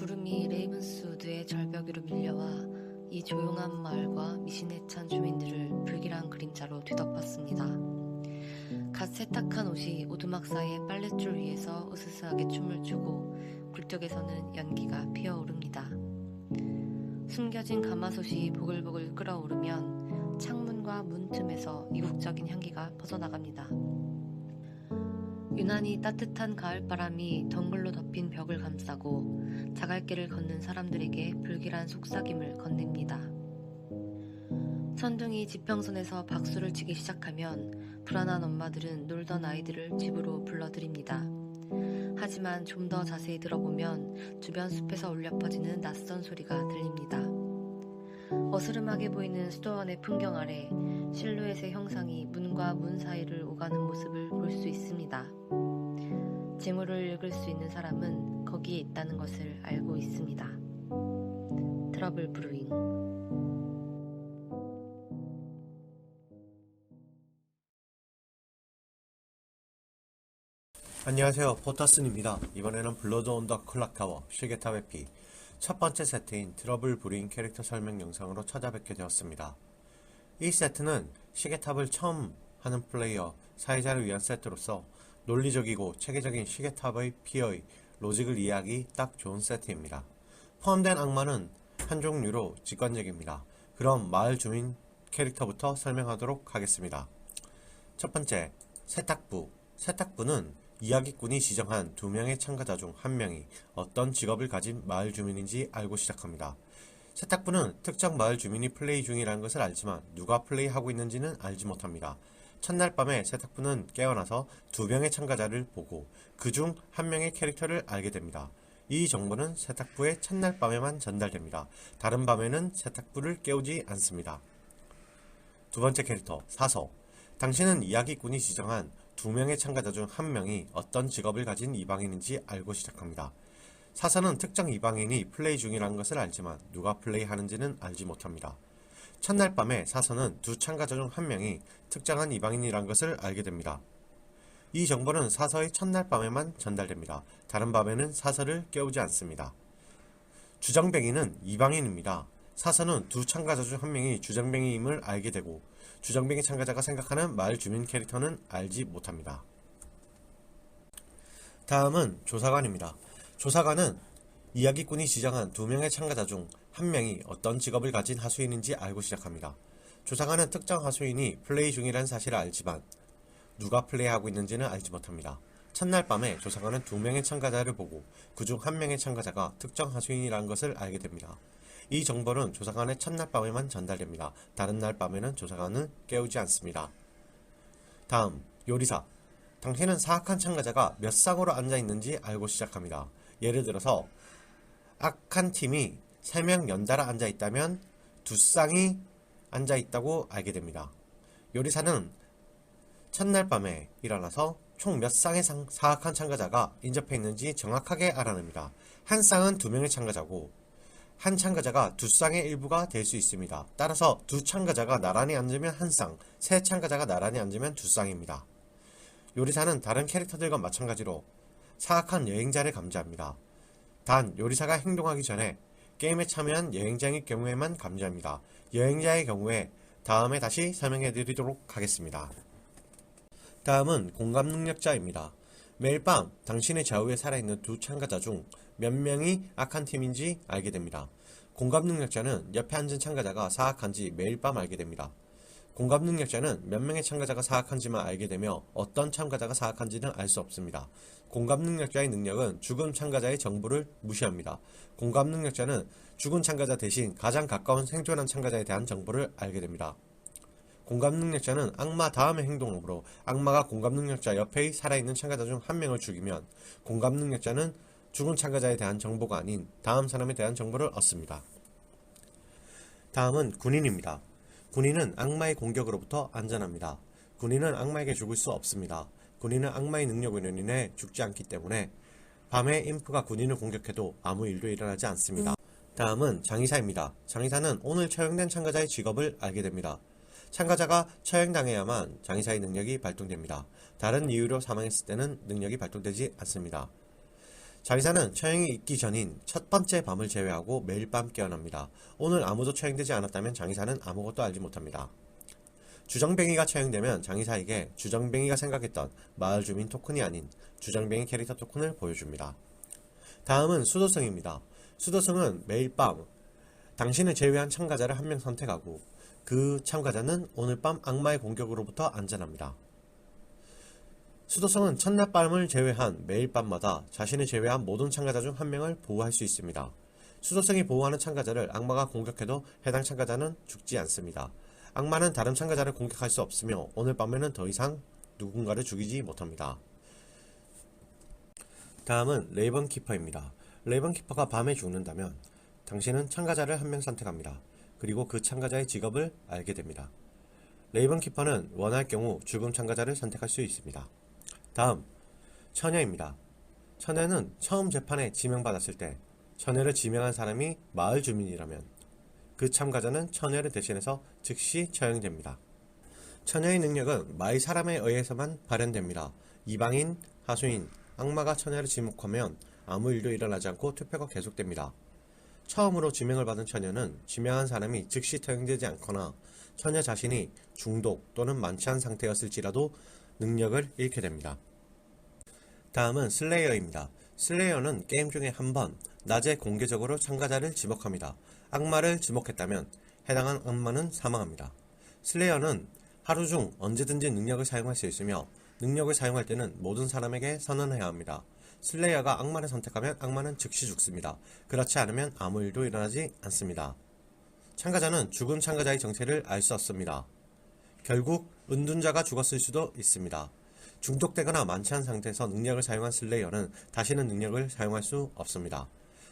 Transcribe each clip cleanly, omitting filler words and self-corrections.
구름이 레이븐스우드의 절벽 위로 밀려와 이 조용한 마을과 미신에 찬 주민들을 불길한 그림자로 뒤덮었습니다. 갓 세탁한 옷이 오두막 사이의 빨랫줄 위에서 으스스하게 춤을 추고 굴뚝에서는 연기가 피어오릅니다. 숨겨진 가마솥이 보글보글 끓어오르면 창문과 문 틈에서 이국적인 향기가 퍼져나갑니다. 유난히 따뜻한 가을바람이 덩굴로 덮인 벽을 감싸고 자갈길을 걷는 사람들에게 불길한 속삭임을 건넵니다. 천둥이 지평선에서 박수를 치기 시작하면 불안한 엄마들은 놀던 아이들을 집으로 불러들입니다. 하지만 좀 더 자세히 들어보면 주변 숲에서 울려 퍼지는 낯선 소리가 들립니다. 어스름하게 보이는 수도원의 풍경 아래 실루엣의 형상이 문과 문 사이를 오가는 모습을 볼 수 있습니다. 징후를 읽을 수 있는 사람은 거기에 있다는 것을 알고 있습니다. 트러블 브루잉. 안녕하세요, 포터슨입니다. 이번에는 블러드 온 더 클락타워 시게타 회피 첫 번째 세트인 트러블 브루잉 캐릭터 설명 영상으로 찾아뵙게 되었습니다. 이 세트는 시계탑을 처음 하는 플레이어 사회자를 위한 세트로서 논리적이고 체계적인 시계탑의 피어의 로직을 이해하기 딱 좋은 세트입니다. 포함된 악마는 한 종류로 직관적입니다. 그럼 마을 주민 캐릭터부터 설명하도록 하겠습니다. 첫 번째, 세탁부. 세탁부는 이야기꾼이 지정한 2명의 참가자 중 1명이 어떤 직업을 가진 마을 주민인지 알고 시작합니다. 세탁부는 특정 마을 주민이 플레이 중이라는 것을 알지만 누가 플레이하고 있는지는 알지 못합니다. 첫날 밤에 세탁부는 깨어나서 2명의 참가자를 보고 그 중 1명의 캐릭터를 알게 됩니다. 이 정보는 세탁부의 첫날 밤에만 전달됩니다. 다른 밤에는 세탁부를 깨우지 않습니다. 두 번째 캐릭터, 사서. 당신은 이야기꾼이 지정한 2명의 참가자 중 1명이 어떤 직업을 가진 이방인인지 알고 시작합니다. 사서는 특정 이방인이 플레이 중이라는 것을 알지만 누가 플레이하는지는 알지 못합니다. 첫날 밤에 사서는 두 참가자 중 1명이 특정한 이방인이라는 것을 알게 됩니다. 이 정보는 사서의 첫날 밤에만 전달됩니다. 다른 밤에는 사서를 깨우지 않습니다. 주정뱅이는 이방인입니다. 사서는 두 참가자 중 1명이 주정뱅이임을 알게 되고 주정뱅이 참가자가 생각하는 마을 주민 캐릭터는 알지 못합니다. 다음은 조사관입니다. 조사관은 이야기꾼이 지정한 2명의 참가자 중 1명이 어떤 직업을 가진 하수인인지 알고 시작합니다. 조사관은 특정 하수인이 플레이 중이라는 사실을 알지만 누가 플레이하고 있는지는 알지 못합니다. 첫날 밤에 조사관은 2명의 참가자를 보고 그 중 1명의 참가자가 특정 하수인이라는 것을 알게 됩니다. 이 정보는 조사관의 첫날 밤에만 전달됩니다. 다른 날 밤에는 조사관은 깨우지 않습니다. 다음, 요리사. 당신은 사악한 참가자가 몇 쌍으로 앉아있는지 알고 시작합니다. 예를 들어서 악한 팀이 3명 연달아 앉아있다면 2쌍이 앉아있다고 알게 됩니다. 요리사는 첫날 밤에 일어나서 총 몇 쌍의 사악한 참가자가 인접해 있는지 정확하게 알아냅니다. 한 쌍은 2명의 참가자고 한 참가자가 2쌍의 일부가 될 수 있습니다. 따라서 2 참가자가 나란히 앉으면 1쌍, 3 참가자가 나란히 앉으면 2쌍입니다. 요리사는 다른 캐릭터들과 마찬가지로 사악한 여행자를 감지합니다. 단, 요리사가 행동하기 전에 게임에 참여한 여행자의 경우에만 감지합니다. 여행자의 경우에 다음에 다시 설명해드리도록 하겠습니다. 다음은 공감능력자입니다. 매일 밤 당신의 좌우에 살아있는 두 참가자 중 몇 명이 악한 팀인지 알게 됩니다. 공감능력자는 옆에 앉은 참가자가 사악한지 매일 밤 알게 됩니다. 공감능력자는 몇 명의 참가자가 사악한지만 알게 되며 어떤 참가자가 사악한지는 알 수 없습니다. 공감능력자의 능력은 죽은 참가자의 정보를 무시합니다. 공감능력자는 죽은 참가자 대신 가장 가까운 생존한 참가자에 대한 정보를 알게 됩니다. 공감능력자는 악마 다음의 행동으로 악마가 공감능력자 옆에 살아있는 참가자 중 1명을 죽이면 공감능력자는 죽은 참가자에 대한 정보가 아닌 다음 사람에 대한 정보를 얻습니다. 다음은 군인입니다. 군인은 악마의 공격으로부터 안전합니다. 군인은 악마에게 죽을 수 없습니다. 군인은 악마의 능력으로 인해 죽지 않기 때문에 밤에 인프가 군인을 공격해도 아무 일도 일어나지 않습니다. 다음은 장의사입니다. 장의사는 오늘 처형된 참가자의 직업을 알게 됩니다. 참가자가 처형당해야만 장의사의 능력이 발동됩니다. 다른 이유로 사망했을 때는 능력이 발동되지 않습니다. 장의사는 처형이 있기 전인 첫 번째 밤을 제외하고 매일 밤 깨어납니다. 오늘 아무도 처형되지 않았다면 장의사는 아무것도 알지 못합니다. 주정뱅이가 처형되면 장의사에게 주정뱅이가 생각했던 마을 주민 토큰이 아닌 주정뱅이 캐릭터 토큰을 보여줍니다. 다음은 수도승입니다. 수도승은 매일 밤 당신을 제외한 참가자를 한 명 선택하고 그 참가자는 오늘 밤 악마의 공격으로부터 안전합니다. 수도승은 첫날 밤을 제외한 매일 밤마다 자신을 제외한 모든 참가자 중 한 명을 보호할 수 있습니다. 수도승이 보호하는 참가자를 악마가 공격해도 해당 참가자는 죽지 않습니다. 악마는 다른 참가자를 공격할 수 없으며 오늘 밤에는 더 이상 누군가를 죽이지 못합니다. 다음은 레이번 키퍼입니다. 레이번 키퍼가 밤에 죽는다면 당신은 참가자를 한 명 선택합니다. 그리고 그 참가자의 직업을 알게 됩니다. 레이번 키퍼는 원할 경우 죽음 참가자를 선택할 수 있습니다. 다음, 처녀입니다. 처녀는 처음 재판에 지명받았을 때 처녀를 지명한 사람이 마을 주민이라면 그 참가자는 처녀를 대신해서 즉시 처형됩니다. 처녀의 능력은 마을 사람에 의해서만 발현됩니다. 이방인, 하수인, 악마가 처녀를 지목하면 아무 일도 일어나지 않고 투표가 계속됩니다. 처음으로 지명을 받은 처녀는 지명한 사람이 즉시 처형되지 않거나 처녀 자신이 중독 또는 만취한 상태였을지라도 능력을 잃게 됩니다. 다음은 슬레이어입니다. 슬레이어는 게임 중에 한 번 낮에 공개적으로 참가자를 지목합니다. 악마를 지목했다면 해당한 악마는 사망합니다. 슬레이어는 하루 중 언제든지 능력을 사용할 수 있으며 능력을 사용할 때는 모든 사람에게 선언해야 합니다. 슬레이어가 악마를 선택하면 악마는 즉시 죽습니다. 그렇지 않으면 아무 일도 일어나지 않습니다. 참가자는 죽은 참가자의 정체를 알 수 없습니다. 결국 은둔자가 죽었을 수도 있습니다. 중독되거나 만취한 상태에서 능력을 사용한 슬레이어는 다시는 능력을 사용할 수 없습니다.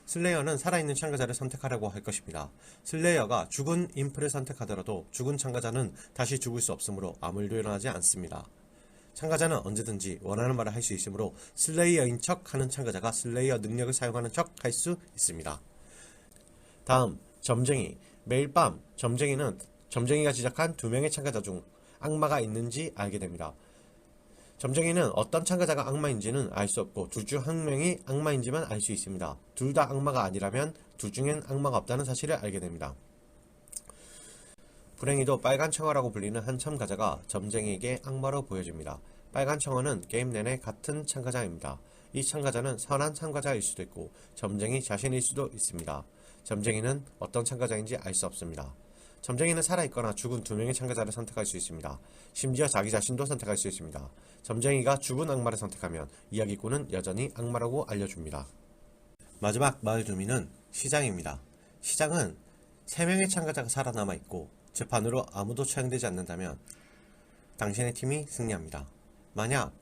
슬레이어는 살아있는 참가자를 선택하라고 할 것입니다. 슬레이어가 죽은 인프를 선택하더라도 죽은 참가자는 다시 죽을 수 없으므로 아무 일도 일어나지 않습니다. 참가자는 언제든지 원하는 말을 할 수 있으므로 슬레이어인 척 하는 참가자가 슬레이어 능력을 사용하는 척 할 수 있습니다. 다음, 점쟁이. 매일 밤 점쟁이는 점쟁이가 지적한 2명의 참가자 중 악마가 있는지 알게 됩니다. 점쟁이는 어떤 참가자가 악마인지는 알 수 없고 둘 중 한 명이 악마인지만 알 수 있습니다. 둘 다 악마가 아니라면 둘 중엔 악마가 없다는 사실을 알게 됩니다. 불행히도 빨간 청어라고 불리는 한 참가자가 점쟁이에게 악마로 보여집니다. 빨간 청어는 게임 내내 같은 참가자입니다. 이 참가자는 선한 참가자일 수도 있고 점쟁이 자신일 수도 있습니다. 점쟁이는 어떤 참가자인지 알 수 없습니다. 점쟁이는 살아있거나 죽은 2명의 참가자를 선택할 수 있습니다. 심지어 자기 자신도 선택할 수 있습니다. 점쟁이가 죽은 악마를 선택하면 이야기꾼은 여전히 악마라고 알려줍니다. 마지막 마을 주민은 시장입니다. 시장은 3명의 참가자가 살아남아 있고 재판으로 아무도 처형되지 않는다면 당신의 팀이 승리합니다. 만약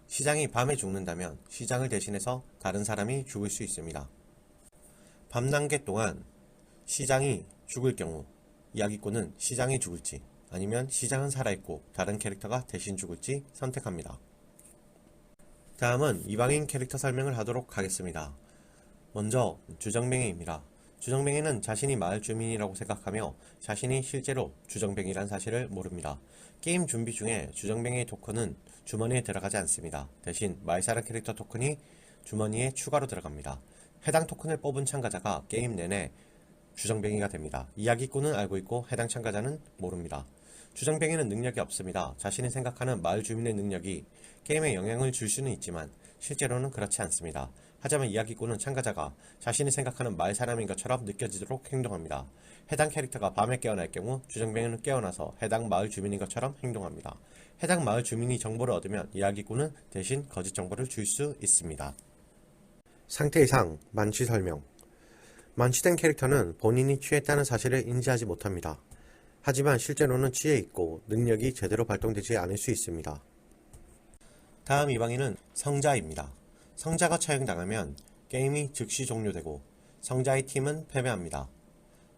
시장이 밤에 죽는다면 시장을 대신해서 다른 사람이 죽을 수 있습니다. 밤단계 동안 시장이 죽을 경우 이야기꾼은 시장이 죽을지 아니면 시장은 살아있고 다른 캐릭터가 대신 죽을지 선택합니다. 다음은 이방인 캐릭터 설명을 하도록 하겠습니다. 먼저 주정뱅이입니다. 주정뱅이는 자신이 마을 주민이라고 생각하며 자신이 실제로 주정뱅이란 사실을 모릅니다. 게임 준비 중에 주정뱅이의 토큰은 주머니에 들어가지 않습니다. 대신 마을사람 캐릭터 토큰이 주머니에 추가로 들어갑니다. 해당 토큰을 뽑은 참가자가 게임 내내 주정뱅이가 됩니다. 이야기꾼은 알고 있고 해당 참가자는 모릅니다. 주정뱅이는 능력이 없습니다. 자신이 생각하는 마을 주민의 능력이 게임에 영향을 줄 수는 있지만 실제로는 그렇지 않습니다. 하지만 이야기꾼은 참가자가 자신이 생각하는 마을 사람인 것처럼 느껴지도록 행동합니다. 해당 캐릭터가 밤에 깨어날 경우 주정뱅이는 깨어나서 해당 마을 주민인 것처럼 행동합니다. 해당 마을 주민이 정보를 얻으면 이야기꾼은 대신 거짓 정보를 줄 수 있습니다. 상태 이상 만취 설명. 만취된 캐릭터는 본인이 취했다는 사실을 인지하지 못합니다. 하지만 실제로는 취해 있고 능력이 제대로 발동되지 않을 수 있습니다. 다음 이방인은 성자입니다. 성자가 처형당하면 게임이 즉시 종료되고 성자의 팀은 패배합니다.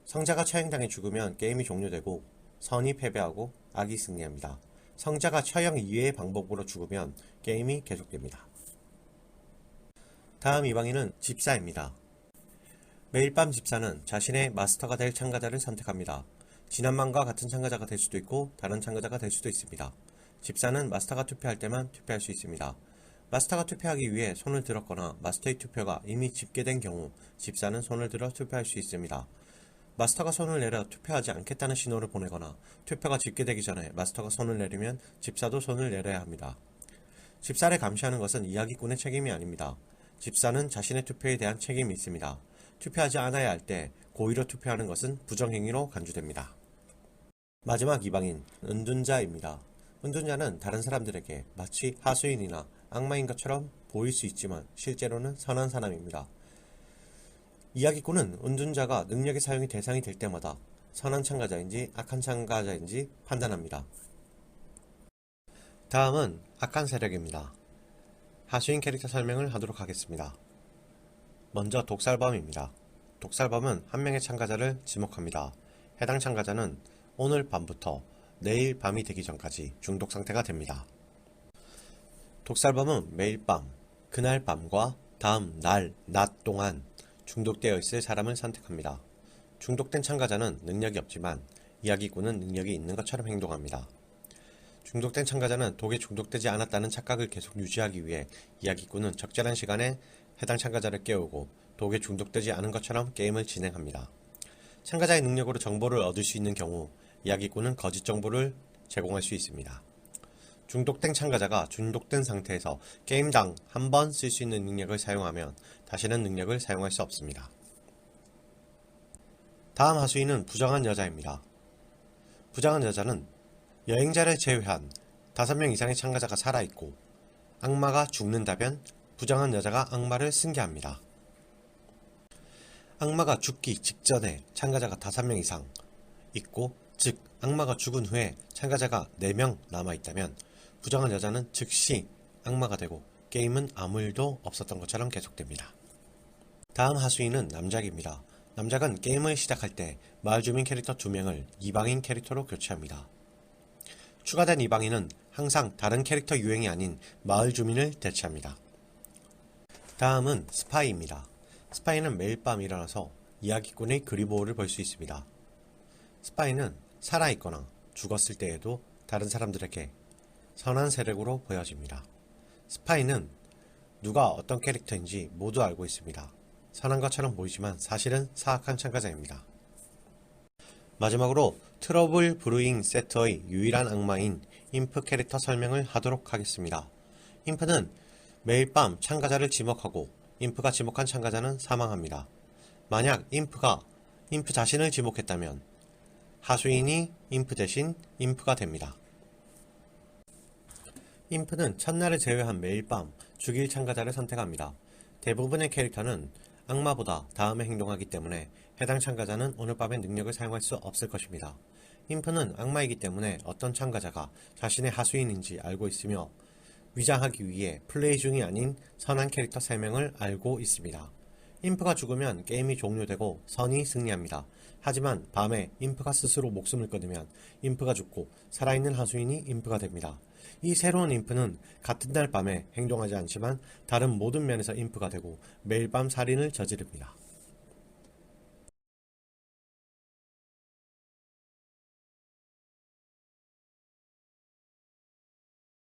성자가 처형당해 죽으면 게임이 종료되고 선이 패배하고 악이 승리합니다. 성자가 처형 이외의 방법으로 죽으면 게임이 계속됩니다. 다음 이방인은 집사입니다. 매일 밤 집사는 자신의 마스터가 될 참가자를 선택합니다. 지난밤과 같은 참가자가 될 수도 있고 다른 참가자가 될 수도 있습니다. 집사는 마스터가 투표할 때만 투표할 수 있습니다. 마스터가 투표하기 위해 손을 들었거나 마스터의 투표가 이미 집계된 경우 집사는 손을 들어 투표할 수 있습니다. 마스터가 손을 내려 투표하지 않겠다는 신호를 보내거나 투표가 집계되기 전에 마스터가 손을 내리면 집사도 손을 내려야 합니다. 집사를 감시하는 것은 이야기꾼의 책임이 아닙니다. 집사는 자신의 투표에 대한 책임이 있습니다. 투표하지 않아야 할 때 고의로 투표하는 것은 부정행위로 간주됩니다. 마지막 이방인, 은둔자입니다. 은둔자는 다른 사람들에게 마치 하수인이나 악마인 것처럼 보일 수 있지만 실제로는 선한 사람입니다. 이야기꾼은 은둔자가 능력의 사용이 대상이 될 때마다 선한 참가자인지 악한 참가자인지 판단합니다. 다음은 악한 세력입니다. 하수인 캐릭터 설명을 하도록 하겠습니다. 먼저 독살범입니다. 독살범은 한 명의 참가자를 지목합니다. 해당 참가자는 오늘 밤부터 내일 밤이 되기 전까지 중독 상태가 됩니다. 독살범은 매일 밤, 그날 밤과 다음 날, 낮 동안 중독되어 있을 사람을 선택합니다. 중독된 참가자는 능력이 없지만 이야기꾼은 능력이 있는 것처럼 행동합니다. 중독된 참가자는 독에 중독되지 않았다는 착각을 계속 유지하기 위해 이야기꾼은 적절한 시간에 해당 참가자를 깨우고 독에 중독되지 않은 것처럼 게임을 진행합니다. 참가자의 능력으로 정보를 얻을 수 있는 경우 이야기꾼은 거짓 정보를 제공할 수 있습니다. 중독된 참가자가 중독된 상태에서 게임당 한 번 쓸 수 있는 능력을 사용하면 다시는 능력을 사용할 수 없습니다. 다음 하수인은 부정한 여자입니다. 부정한 여자는 여행자를 제외한 5명 이상의 참가자가 살아있고 악마가 죽는다면 부정한 여자가 악마를 승계합니다. 악마가 죽기 직전에 참가자가 5명 이상 있고, 즉 악마가 죽은 후에 참가자가 4명 남아있다면 부정한 여자는 즉시 악마가 되고 게임은 아무 일도 없었던 것처럼 계속됩니다. 다음 하수인은 남작입니다. 남작은 게임을 시작할 때 마을 주민 캐릭터 2명을 이방인 캐릭터로 교체합니다. 추가된 이방인은 항상 다른 캐릭터 유행이 아닌 마을 주민을 대체합니다. 다음은 스파이입니다. 스파이는 매일 밤 일어나서 이야기꾼의 그리보호를 볼 수 있습니다. 스파이는 살아있거나 죽었을 때에도 다른 사람들에게 선한 세력으로 보여집니다. 스파이는 누가 어떤 캐릭터인지 모두 알고 있습니다. 선한 것처럼 보이지만 사실은 사악한 참가자입니다. 마지막으로 트러블 브루잉 세트의 유일한 악마인 인프 캐릭터 설명을 하도록 하겠습니다. 인프는 매일 밤 참가자를 지목하고 인프가 지목한 참가자는 사망합니다. 만약 인프 자신을 지목했다면 하수인이 인프 대신 인프가 됩니다. 인프는 첫날을 제외한 매일 밤 죽일 참가자를 선택합니다. 대부분의 캐릭터는 악마보다 다음에 행동하기 때문에 해당 참가자는 오늘 밤에 능력을 사용할 수 없을 것입니다. 인프는 악마이기 때문에 어떤 참가자가 자신의 하수인인지 알고 있으며 위장하기 위해 플레이 중이 아닌 선한 캐릭터 3명을 알고 있습니다. 인프가 죽으면 게임이 종료되고 선이 승리합니다. 하지만 밤에 인프가 스스로 목숨을 끊으면 인프가 죽고 살아있는 하수인이 인프가 됩니다. 이 새로운 인프는 같은 날 밤에 행동하지 않지만 다른 모든 면에서 인프가 되고 매일 밤 살인을 저지릅니다.